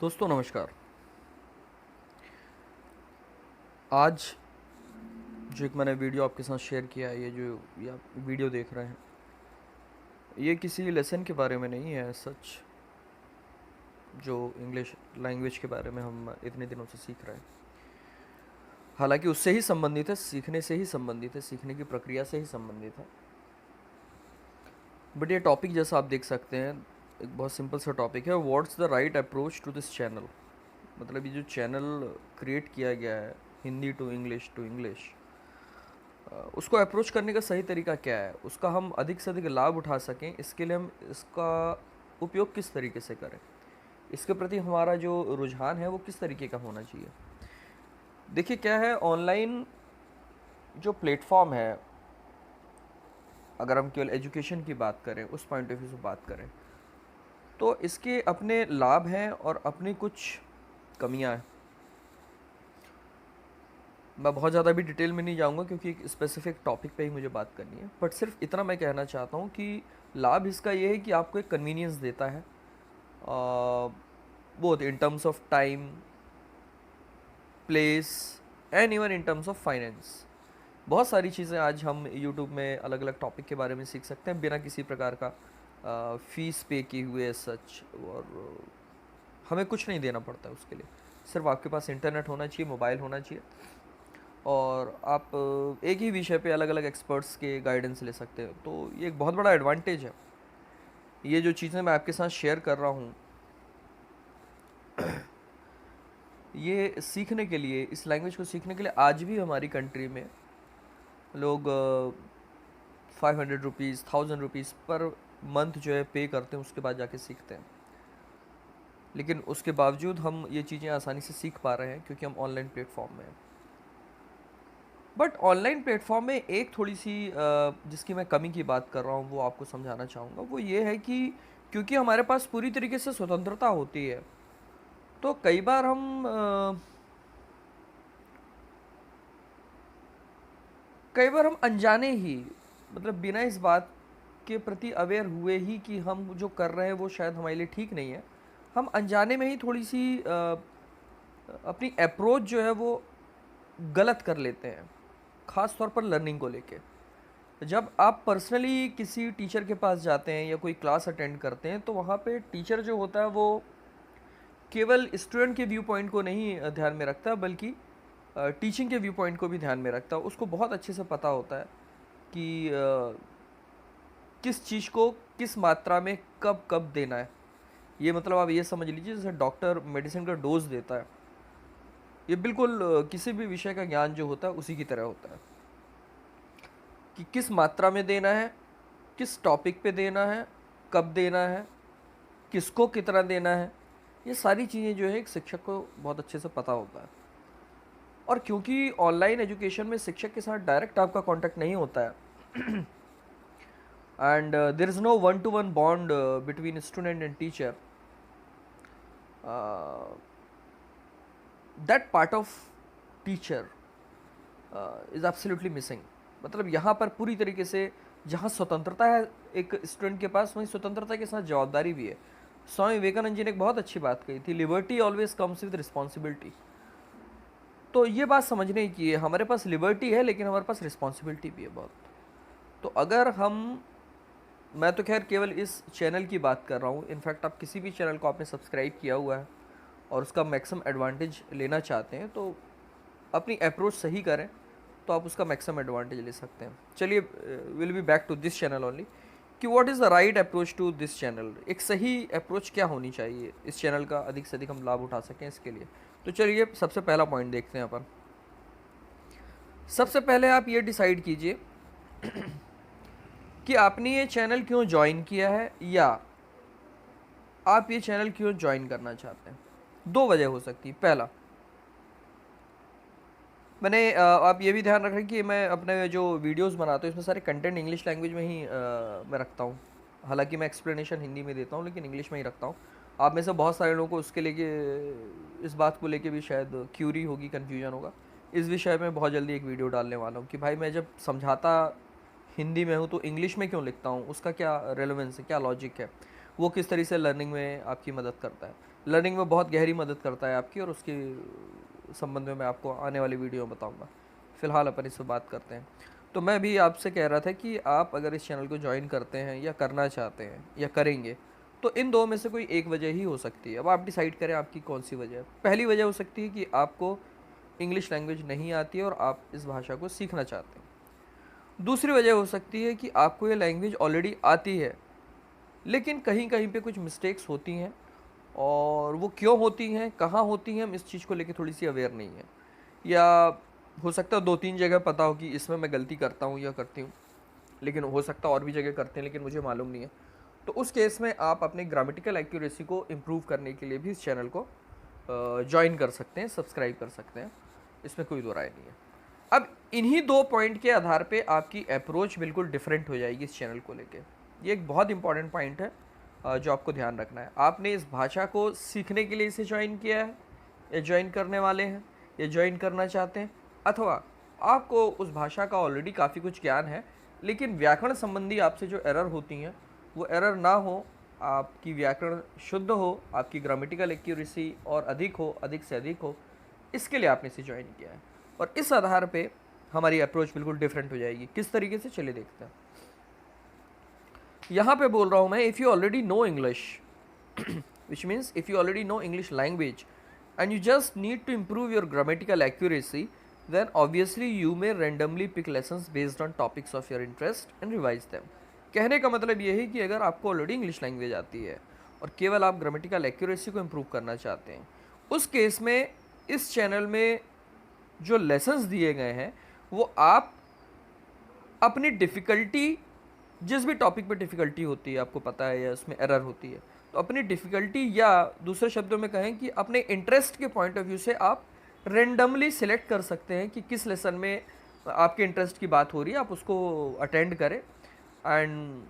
दोस्तों नमस्कार। आज जो एक मैंने वीडियो आपके साथ शेयर किया है, ये आप वीडियो देख रहे हैं, ये किसी लेसन के बारे में नहीं है सच, जो इंग्लिश लैंग्वेज के बारे में हम इतने दिनों से सीख रहे हैं। हालांकि उससे ही संबंधित है, सीखने से ही संबंधित है, सीखने की प्रक्रिया से ही संबंधित है। बट ये टॉपिक जैसा आप देख सकते हैं, एक बहुत सिंपल सा टॉपिक है, what's the right approach to this channel. मतलब ये जो चैनल क्रिएट किया गया है, हिंदी टू इंग्लिश, उसको अप्रोच करने का सही तरीका क्या है, उसका हम अधिक से अधिक लाभ उठा सकें, इसके लिए हम इसका उपयोग किस तरीके से करें, इसके प्रति हमारा जो रुझान है वो किस तरीके का होना चाहिए। देखिए क्या है, ऑनलाइन जो प्लेटफॉर्म है, अगर हम केवल एजुकेशन की बात करें, उस पॉइंट ऑफ व्यू से बात करें, तो इसके अपने लाभ हैं और अपनी कुछ कमियां हैं। मैं बहुत ज़्यादा भी डिटेल में नहीं जाऊंगा क्योंकि एक स्पेसिफिक टॉपिक पे ही मुझे बात करनी है, बट सिर्फ इतना मैं कहना चाहता हूँ कि लाभ इसका ये है कि आपको एक कन्वीनियंस देता है, both in terms of time, place and even in terms of finance. बहुत सारी चीज़ें आज हम यूट्यूब में अलग अलग टॉपिक के बारे में सीख सकते हैं बिना किसी प्रकार का फीस पे किए हुए सच, और हमें कुछ नहीं देना पड़ता है उसके लिए। सिर्फ आपके पास इंटरनेट होना चाहिए, मोबाइल होना चाहिए, और आप एक ही विषय पे अलग अलग एक्सपर्ट्स के गाइडेंस ले सकते हो। तो ये एक बहुत बड़ा एडवांटेज है। ये जो चीज़ें मैं आपके साथ शेयर कर रहा हूँ, ये सीखने के लिए, इस लैंग्वेज को सीखने के लिए आज भी हमारी कंट्री में लोग 500 रुपीज़, 1000 रुपीज़ पर मंथ जो है पे करते हैं, उसके बाद जाके सीखते हैं। लेकिन उसके बावजूद हम ये चीज़ें आसानी से सीख पा रहे हैं क्योंकि हम ऑनलाइन प्लेटफॉर्म में हैं। बट ऑनलाइन प्लेटफॉर्म में एक थोड़ी सी जिसकी मैं कमी की बात कर रहा हूँ, वो आपको समझाना चाहूँगा। वो ये है कि क्योंकि हमारे पास पूरी तरीके से स्वतंत्रता होती है, तो कई बार हम अनजाने ही, मतलब बिना इस बात के प्रति अवेयर हुए ही कि हम जो कर रहे हैं वो शायद हमारे लिए ठीक नहीं है, हम अनजाने में ही थोड़ी सी अपनी अप्रोच जो है वो गलत कर लेते हैं, ख़ास तौर पर लर्निंग को लेके। जब आप पर्सनली किसी टीचर के पास जाते हैं या कोई क्लास अटेंड करते हैं, तो वहाँ पे टीचर जो होता है वो केवल स्टूडेंट के व्यू पॉइंट को नहीं ध्यान में रखता, बल्कि टीचिंग के व्यू पॉइंट को भी ध्यान में रखता है। उसको बहुत अच्छे से पता होता है कि किस चीज़ को किस मात्रा में कब कब देना है। ये मतलब आप ये समझ लीजिए जैसे डॉक्टर मेडिसिन का डोज देता है, ये बिल्कुल किसी भी विषय का ज्ञान जो होता है उसी की तरह होता है कि किस मात्रा में देना है, किस टॉपिक पे देना है, कब देना है, किसको कितना देना है। ये सारी चीज़ें जो है एक शिक्षक को बहुत अच्छे से पता होता है। और क्योंकि ऑनलाइन एजुकेशन में शिक्षक के साथ डायरेक्ट आपका कांटेक्ट नहीं होता है, and there is no one to one bond between student and teacher, that part of teacher is absolutely missing. मतलब यहाँ पर पूरी तरीके से जहाँ स्वतंत्रता है एक स्टूडेंट के पास, वहीं स्वतंत्रता के साथ जवाबदारी भी है। स्वामी विवेकानंद जी ने एक बहुत अच्छी बात कही थी, liberty always comes with responsibility. तो ये बात समझने की है, हमारे पास लिबर्टी है लेकिन हमारे पास रिस्पॉन्सिबिलिटी भी है बहुत। तो अगर हम, मैं तो खैर केवल इस चैनल की बात कर रहा हूँ, इनफैक्ट आप किसी भी चैनल को आपने सब्सक्राइब किया हुआ है और उसका मैक्सिमम एडवांटेज लेना चाहते हैं, तो अपनी अप्रोच सही करें तो आप उसका मैक्सिमम एडवांटेज ले सकते हैं। चलिए, will be back to this channel only, कि what is the right approach to this channel. एक सही अप्रोच क्या होनी चाहिए इस चैनल का, अधिक से अधिक हम लाभ उठा सकें इसके लिए। तो चलिए सबसे पहला पॉइंट देखते हैं अपन। सबसे पहले आप ये डिसाइड कीजिए कि आपने ये चैनल क्यों ज्वाइन किया है, या आप ये चैनल क्यों ज्वाइन करना चाहते हैं। दो वजह हो सकती है। पहला, आप ये भी ध्यान रखें कि मैं अपने जो वीडियोस बनाता हूँ इसमें सारे कंटेंट इंग्लिश लैंग्वेज में ही मैं रखता हूँ। हालांकि मैं एक्सप्लेनेशन हिंदी में देता हूँ लेकिन इंग्लिश में ही रखता हूँ। आप में से बहुत सारे लोगों को उसके लेके, इस बात को लेके भी शायद क्यूरी होगी, कन्फ्यूजन होगा। इस विषय में बहुत जल्दी एक वीडियो डालने वाला हूँ कि भाई मैं जब समझाता हिंदी में हूँ तो इंग्लिश में क्यों लिखता हूँ, उसका क्या रेलेवेंस है, क्या लॉजिक है। वो किस तरीके से लर्निंग में आपकी मदद करता है। लर्निंग में बहुत गहरी मदद करता है आपकी, और उसके संबंध में मैं आपको आने वाली वीडियो में बताऊंगा। फ़िलहाल अपन इस पर बात करते हैं। तो मैं भी आपसे कह रहा था कि आप अगर इस चैनल को ज्वाइन करते हैं या करना चाहते हैं या करेंगे, तो इन दो में से कोई एक वजह ही हो सकती है। अब आप डिसाइड करें आपकी कौन सी वजह है। पहली वजह हो सकती है कि आपको इंग्लिश लैंग्वेज नहीं आती है और आप इस भाषा को सीखना चाहते हैं। दूसरी वजह हो सकती है कि आपको ये लैंग्वेज ऑलरेडी आती है, लेकिन कहीं कहीं पे कुछ मिस्टेक्स होती हैं, और वो क्यों होती हैं, कहाँ होती हैं, हम इस चीज़ को लेके थोड़ी सी अवेयर नहीं है। या हो सकता है 2-3 जगह पता हो कि इसमें मैं गलती करता हूँ या करती हूँ, लेकिन हो सकता है और भी जगह करते हैं लेकिन मुझे मालूम नहीं है। तो उस केस में आप अपने ग्रामेटिकल एक्यूरेसी को इम्प्रूव करने के लिए भी इस चैनल को ज्वाइन कर सकते हैं, सब्सक्राइब कर सकते हैं, इसमें कोई दो राय नहीं है। अब इन्हीं 2 पॉइंट के आधार पे आपकी अप्रोच बिल्कुल डिफरेंट हो जाएगी इस चैनल को लेके। ये एक बहुत इंपॉर्टेंट पॉइंट है जो आपको ध्यान रखना है। आपने इस भाषा को सीखने के लिए इसे ज्वाइन किया है, या ज्वाइन करने वाले हैं, या ज्वाइन करना चाहते हैं, अथवा आपको उस भाषा का ऑलरेडी काफ़ी कुछ ज्ञान है, लेकिन व्याकरण संबंधी आपसे जो एरर होती हैं वो एरर ना हो, आपकी व्याकरण शुद्ध हो, आपकी ग्रामेटिकल एक्यूरेसी और अधिक हो, अधिक से अधिक हो, इसके लिए आपने इसे ज्वाइन किया है। और इस आधार पे हमारी अप्रोच बिल्कुल डिफरेंट हो जाएगी। किस तरीके से, चलिए देखते हैं। यहाँ पे बोल रहा हूँ मैं, if you already know English which means if you already know English language and you just need to improve your grammatical accuracy, then obviously you may randomly pick lessons based on topics of your interest and revise them. कहने का मतलब ये है कि अगर आपको already English language आती है और केवल आप ग्रामेटिकल एक्यूरेसी को इम्प्रूव करना चाहते हैं, उस केस में इस चैनल में जो लेसन्स दिए गए हैं वो आप अपनी डिफ़िकल्टी, जिस भी टॉपिक पे डिफ़िकल्टी होती है आपको पता है या उसमें एरर होती है, तो अपनी डिफ़िकल्टी, या दूसरे शब्दों में कहें कि अपने इंटरेस्ट के पॉइंट ऑफ व्यू से आप रेंडमली सिलेक्ट कर सकते हैं कि किस लेसन में आपके इंटरेस्ट की बात हो रही है, आप उसको अटेंड करें, एंड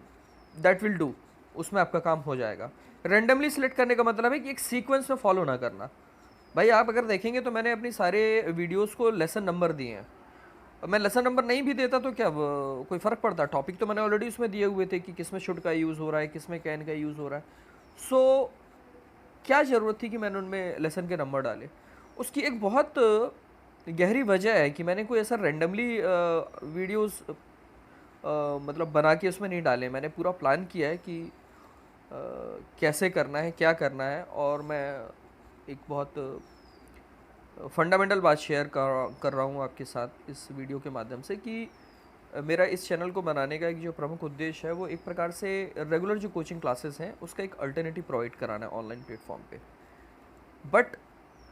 दैट विल डू, उसमें आपका काम हो जाएगा। रेंडमली सिलेक्ट करने का मतलब है कि एक सीक्वेंस में फॉलो ना करना। भाई आप अगर देखेंगे तो मैंने अपनी सारे वीडियोस को लेसन नंबर दिए हैं। मैं लेसन नंबर नहीं भी देता तो क्या कोई फ़र्क पड़ता? टॉपिक तो मैंने ऑलरेडी उसमें दिए हुए थे कि किस में शुड का यूज़ हो रहा है, किस में कैन का यूज़ हो रहा है। सो क्या ज़रूरत थी कि मैंने उनमें लेसन के नंबर डाले? उसकी एक बहुत गहरी वजह है कि मैंने कोई ऐसा रेंडमली वीडियोस मतलब बना के उसमें नहीं डाले। मैंने पूरा प्लान किया है कि कैसे करना है, क्या करना है, और मैं एक बहुत फंडामेंटल बात शेयर कर रहा हूँ आपके साथ इस वीडियो के माध्यम से कि मेरा इस चैनल को बनाने का एक जो प्रमुख उद्देश्य है वो एक प्रकार से रेगुलर जो कोचिंग क्लासेस हैं उसका एक अल्टरनेटिव प्रोवाइड कराना है ऑनलाइन प्लेटफॉर्म पे। बट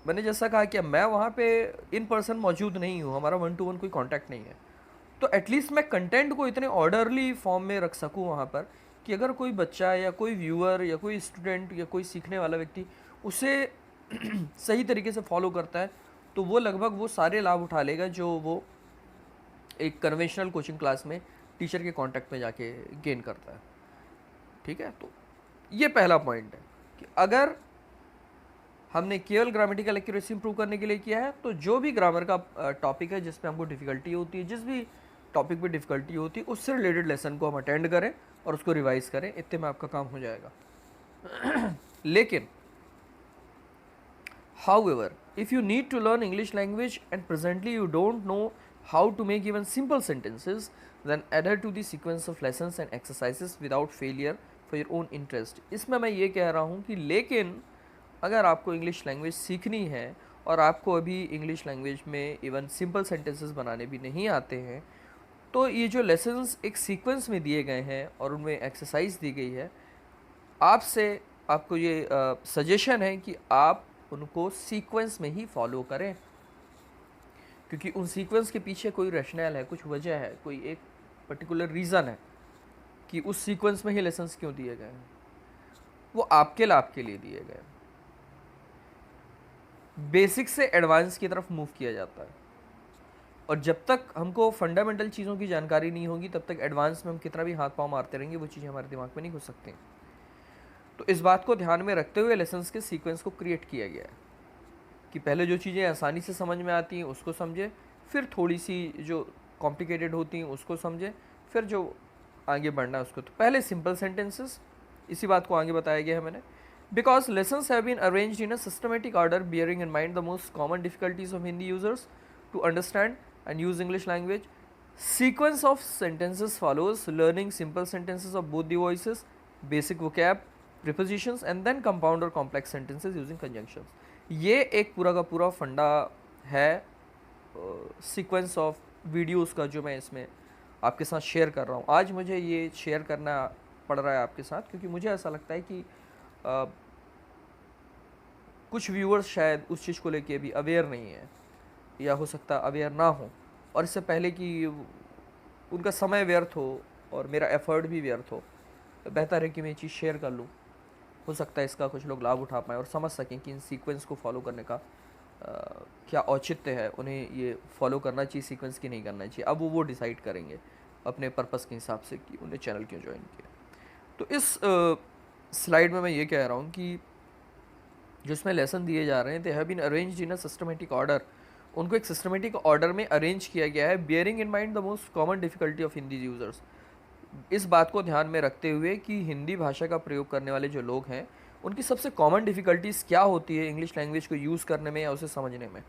मैंने जैसा कहा कि मैं वहाँ पे इन पर्सन मौजूद नहीं हूँ, हमारा 1-to-1 कोई कांटेक्ट नहीं है, तो एटलीस्ट मैं कंटेंट को इतने ऑर्डरली फॉर्म में रख सकूँ वहाँ पर कि अगर कोई बच्चा या कोई व्यूअर या कोई स्टूडेंट या कोई सीखने वाला व्यक्ति उसे सही तरीके से फॉलो करता है तो वो लगभग वो सारे लाभ उठा लेगा जो वो एक कन्वेंशनल कोचिंग क्लास में टीचर के कांटेक्ट में जाके गेन करता है। ठीक है, तो ये पहला पॉइंट है कि अगर हमने केवल ग्रामेटिकल एक्यूरेसी इंप्रूव करने के लिए किया है तो जो भी ग्रामर का टॉपिक है जिसमें हमको डिफ़िकल्टी होती है, जिस भी टॉपिक पे डिफ़िकल्टी होती है, उससे रिलेटेड लेसन को हम अटेंड करें और उसको रिवाइज करें, इतने में आपका काम हो जाएगा। लेकिन however, if you need to learn English language and presently you don't know how to make even simple sentences, then adhere to the sequence of lessons and exercises without failure for your own interest. इसमें मैं ये कह रहा हूँ कि लेकिन अगर आपको इंग्लिश लैंग्वेज सीखनी है और आपको अभी इंग्लिश लैंग्वेज में इवन सिंपल सेंटेंसेस बनाने भी नहीं आते हैं, तो ये जो लेसन्स एक सीक्वेंस में दिए गए हैं और उनमें एक्सरसाइज दी गई है, आपको ये सजेशन है कि आप उनको सीक्वेंस में ही फॉलो करें, क्योंकि उन सीक्वेंस के पीछे कोई रैशनल है, कुछ वजह है, कोई एक पर्टिकुलर रीज़न है कि उस सीक्वेंस में ही लेसन्स क्यों दिए गए हैं। वो आपके लाभ के लिए दिए गए। बेसिक से एडवांस की तरफ मूव किया जाता है, और जब तक हमको फंडामेंटल चीज़ों की जानकारी नहीं होगी तब तक एडवांस में हम कितना भी हाथ पाँव मारते रहेंगे वो चीज़ें हमारे दिमाग में नहीं घुस सकती। तो इस बात को ध्यान में रखते हुए लेसन्स के सीक्वेंस को क्रिएट किया गया है कि पहले जो चीज़ें आसानी से समझ में आती हैं उसको समझें, फिर थोड़ी सी जो कॉम्प्लिकेटेड होती हैं उसको समझें, फिर जो आगे बढ़ना है उसको। तो पहले सिंपल सेंटेंसेस, इसी बात को आगे बताया गया है मैंने. Because lessons have been arranged in a systematic order bearing in mind the most common difficulties of Hindi users to understand and use English language. Sequence of sentences follows, learning simple sentences of both the voices, basic vocab, prepositions and then compound or complex sentences using conjunctions. ये एक पूरा का पूरा फंडा है sequence of videos का जो मैं इसमें आपके साथ शेयर कर रहा हूँ. आज मुझे ये शेयर करना पड़ रहा है आपके साथ क्योंकि मुझे ऐसा लगता है कि कुछ व्यूअर्स शायद उस चीज़ को लेके अभी अवेयर नहीं है या हो सकता है अवेयर ना हो, और इससे पहले कि उनका समय व्यर्थ हो और मेरा एफर्ट भी व्यर्थ हो, तो बेहतर है कि मैं ये चीज़ शेयर कर लूँ. हो सकता है इसका कुछ लोग लाभ उठा पाएँ और समझ सकें कि इन सीक्वेंस को फॉलो करने का क्या औचित्य है, उन्हें ये फॉलो करना चाहिए सीक्वेंस की नहीं करना चाहिए. अब वो डिसाइड करेंगे अपने पर्पस के हिसाब से कि उन्हें चैनल क्यों ज्वाइन किया. तो इस स्लाइड में मैं ये कह रहा हूँ कि जो इसमें लेसन दिए जा रहे हैं they have been arranged in a systematic order. उनको एक सिस्टमेटिक ऑर्डर में अरेंज किया गया है bearing in mind the most common difficulty of Hindi users. इस बात को ध्यान में रखते हुए कि हिंदी भाषा का प्रयोग करने वाले जो लोग हैं उनकी सबसे कॉमन डिफ़िकल्टीज़ क्या होती है इंग्लिश लैंग्वेज को यूज़ करने में या उसे समझने में.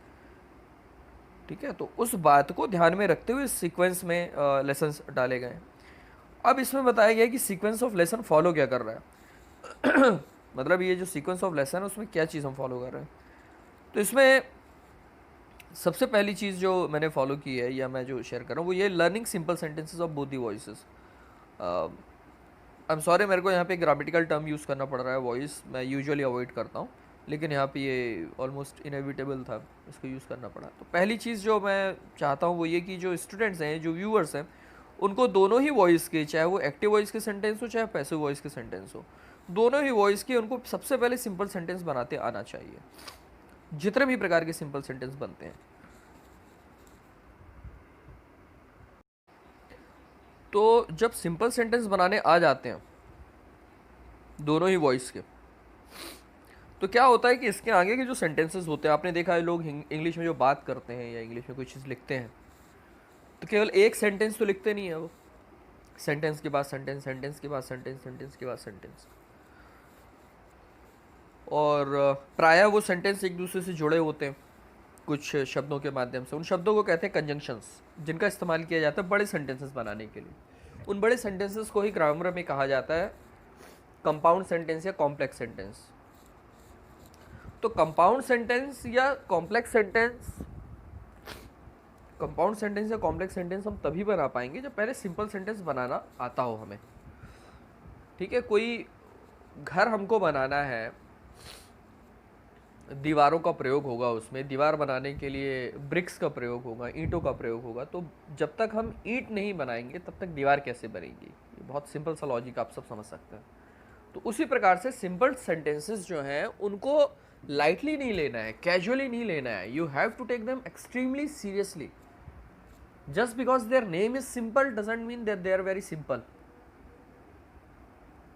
ठीक है, तो उस बात को ध्यान में रखते हुए इस सीक्वेंस में लेसन्स डाले गए हैं. अब इसमें बताया गया है कि सीक्वेंस ऑफ लेसन फॉलो क्या कर रहा है. मतलब ये जो सीक्वेंस ऑफ लेसन है उसमें क्या चीज़ हम फॉलो कर रहे हैं. तो इसमें सबसे पहली चीज़ जो मैंने फॉलो की है या मैं जो शेयर कर रहा हूँ वो ये learning simple sentences of both the voices. I am sorry मेरे को यहाँ पे ग्रामेटिकल टर्म यूज़ करना पड़ रहा है, वॉइस मैं यूजुअली अवॉइड करता हूँ लेकिन यहाँ पे ये ऑलमोस्ट इनएविटेबल था, इसको यूज़ करना पड़ा. तो पहली चीज़ जो मैं चाहता हूँ वो ये कि जो स्टूडेंट्स हैं, जो व्यूअर्स हैं, उनको दोनों ही वॉइस के, चाहे वो एक्टिव वॉइस के सेंटेंस हो चाहे पैसिव वॉइस के सेंटेंस हो, दोनों ही वॉइस के उनको सबसे पहले सिंपल सेंटेंस बनाते आना चाहिए. जितने भी प्रकार के सिंपल सेंटेंस बनते हैं, तो जब सिंपल सेंटेंस बनाने आ जाते हैं दोनों ही वॉइस के, तो क्या होता है कि इसके आगे के जो सेंटेंसेस होते हैं, आपने देखा है लोग इंग्लिश में जो बात करते हैं या इंग्लिश में कोई चीज़ लिखते हैं तो केवल एक सेंटेंस तो लिखते नहीं है, वो सेंटेंस के बाद सेंटेंस, सेंटेंस के बाद सेंटेंस, सेंटेंस के बाद सेंटेंस, और प्रायः वो सेंटेंस एक दूसरे से जुड़े होते हैं कुछ शब्दों के माध्यम से. उन शब्दों को कहते हैं कंजंक्शंस, जिनका इस्तेमाल किया जाता है बड़े सेंटेंसेस बनाने के लिए. उन बड़े सेंटेंसेस को ही ग्रामर में कहा जाता है कंपाउंड सेंटेंस या कॉम्प्लेक्स सेंटेंस. तो कंपाउंड सेंटेंस या कॉम्प्लेक्स सेंटेंस, कंपाउंड सेंटेंस या कॉम्प्लेक्स सेंटेंस हम तभी बना पाएंगे जब पहले सिंपल सेंटेंस बनाना आता हो हमें. ठीक है, कोई घर हमको बनाना है, दीवारों का प्रयोग होगा, उसमें दीवार बनाने के लिए ब्रिक्स का प्रयोग होगा, ईंटों का प्रयोग होगा. तो जब तक हम ईंट नहीं बनाएंगे तब तक दीवार कैसे बनेगी. ये बहुत सिंपल सा लॉजिक आप सब समझ सकते हैं. तो उसी प्रकार से सिंपल सेंटेंसेस जो हैं उनको लाइटली नहीं लेना है, कैजुअली नहीं लेना है. You have to take them extremely seriously. Just because their name is simple doesn't mean that they are very simple.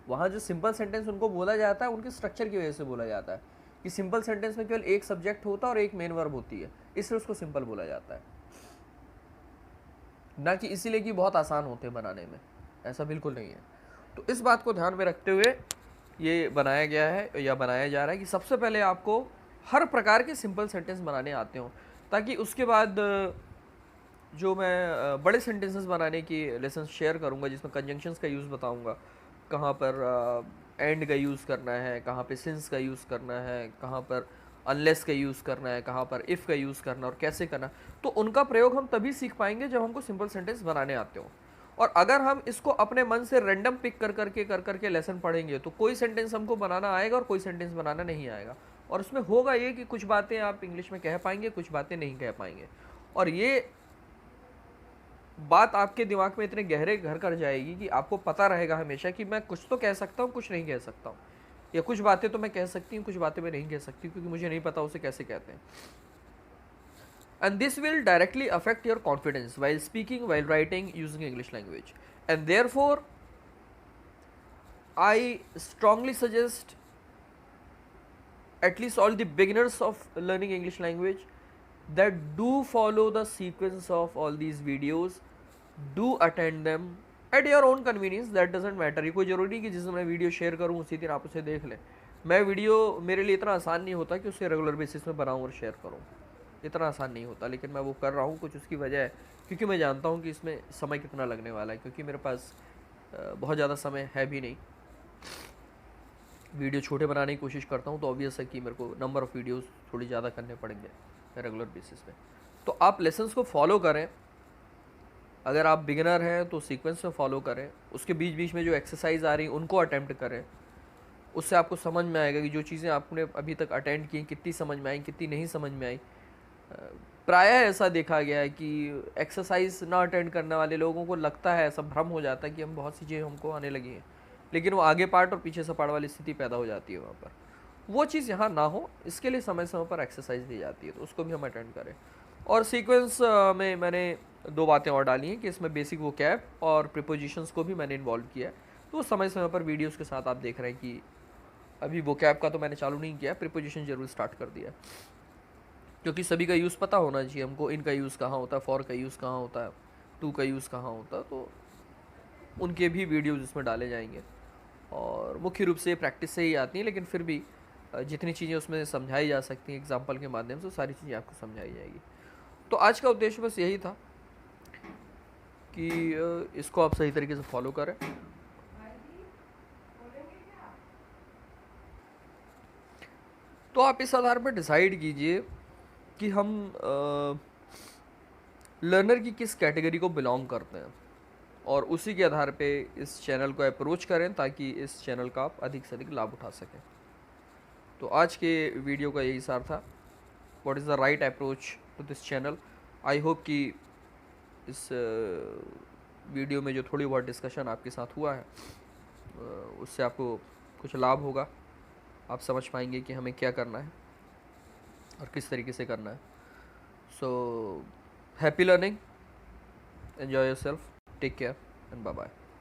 वहाँ जो सिंपल सेंटेंस उनको बोला जाता है उनके स्ट्रक्चर की वजह से बोला जाता है कि सिंपल सेंटेंस में केवल एक सब्जेक्ट होता है और एक मेन वर्ब होती है, इसलिए उसको सिंपल बोला जाता है, ना कि इसीलिए कि बहुत आसान होते हैं बनाने में. ऐसा बिल्कुल नहीं है. तो इस बात को ध्यान में रखते हुए ये बनाया गया है या बनाया जा रहा है कि सबसे पहले आपको हर प्रकार के सिंपल सेंटेंस बनाने आते हों, ताकि उसके बाद जो मैं बड़े सेंटेंसेस बनाने की लेसन शेयर करूँगा जिसमें कंजंक्शंस का यूज़ बताऊँगा, कहाँ पर एंड का यूज़ करना है, कहाँ पे सिंस का यूज़ करना है, कहाँ पर अनलेस का यूज़ करना है, कहाँ पर इफ़ का यूज़ करना और कैसे करना, तो उनका प्रयोग हम तभी सीख पाएंगे जब हमको सिंपल सेंटेंस बनाने आते हो. और अगर हम इसको अपने मन से रैंडम पिक कर करके लेसन पढ़ेंगे तो कोई सेंटेंस हमको बनाना आएगा और कोई सेंटेंस बनाना नहीं आएगा. और उसमें होगा ये कि कुछ बातें आप इंग्लिश में कह पाएंगे, कुछ बातें नहीं कह पाएंगे, और ये बात आपके दिमाग में इतने गहरे घर कर जाएगी कि आपको पता रहेगा हमेशा कि मैं कुछ तो कह सकता हूँ, कुछ नहीं कह सकता हूँ, या कुछ बातें तो मैं कह सकती हूँ, कुछ बातें मैं नहीं कह सकती क्योंकि मुझे नहीं पता उसे कैसे कहते हैं. And this will directly affect your confidence while speaking, while writing using English language. And therefore, I strongly suggest at least all the beginners of learning English language that do follow the sequence of all these videos, do attend them at your own convenience, that doesn't matter. ये कोई ज़रूरी नहीं कि जिस दिन मैं video share करूँ उसी दिन आप उसे देख लें। मैं वीडियो, मेरे लिए इतना आसान नहीं होता कि उसे रेगुलर बेसिस में बनाऊँ और शेयर करूँ, इतना आसान नहीं होता, लेकिन मैं वो कर रहा हूँ। कुछ उसकी वजह है क्योंकि मैं जानता हूँ कि इसमें समय कितना लगने वाला है, क्योंकि मेरे पास बहुत ज़्यादा समय है भी नहीं। वीडियो छोटे बनाने की कोशिश करता हूँ तो ऑब्वियस है कि मेरे को नंबर ऑफ़ वीडियोस थोड़ी ज़्यादा करने पड़ेंगे रेगुलर बेसिस पे। तो आप लेसन्स को फॉलो करें। अगर आप बिगिनर हैं तो सीक्वेंस में फॉलो करें, उसके बीच बीच में जो एक्सरसाइज आ रही उनको अटैम्प्ट करें। उससे आपको समझ में आएगा कि जो चीज़ें आपने अभी तक अटेंड की कितनी समझ में आई, कितनी नहीं समझ में आई। प्रायः ऐसा देखा गया है कि एक्सरसाइज ना अटेंड करने वाले लोगों को लगता है, ऐसा भ्रम हो जाता है कि हम बहुत सी चीज़ें हमको आने लगी हैं, लेकिन वो आगे पार्ट और पीछे से पार्ट वाली स्थिति पैदा हो जाती है वहाँ पर। वो चीज़ यहाँ ना हो, इसके लिए समय समय पर एक्सरसाइज दी जाती है, तो उसको भी हम अटेंड करें। और सीक्वेंस में मैंने 2 बातें और डाली हैं कि इसमें बेसिक वोकैब और प्रीपोजिशंस को भी मैंने इन्वॉल्व किया है। तो समय समय पर वीडियोज़ के साथ आप देख रहे हैं कि अभी वोकैब का तो मैंने चालू नहीं किया, प्रीपोजिशन जरूर स्टार्ट कर दिया, क्योंकि सभी का यूज़ पता होना चाहिए हमको। इन का यूज़ कहाँ होता है, फॉर का यूज़ कहाँ होता है, टू का यूज़ कहाँ होता है, तो उनके भी वीडियोज़ इसमें डाले जाएंगे। और मुख्य रूप से प्रैक्टिस से ही आती हैं, लेकिन फिर भी जितनी चीज़ें उसमें समझाई जा सकती हैं एग्जाम्पल के माध्यम से, सारी चीज़ें आपको समझाई जाएगी। तो आज का उद्देश्य बस यही था कि इसको आप सही तरीके से फॉलो करें। तो आप इस आधार पर डिसाइड कीजिए कि हम लर्नर की किस कैटेगरी को बिलोंग करते हैं, और उसी के आधार पे इस चैनल को अप्रोच करें ताकि इस चैनल का आप अधिक से अधिक लाभ उठा सकें। तो आज के वीडियो का यही सार था, what is the right approach to this channel. I hope कि इस वीडियो में जो थोड़ी बहुत डिस्कशन आपके साथ हुआ है उससे आपको कुछ लाभ होगा। आप समझ पाएंगे कि हमें क्या करना है और किस तरीके से करना है। So happy learning, enjoy yourself, take care and bye bye.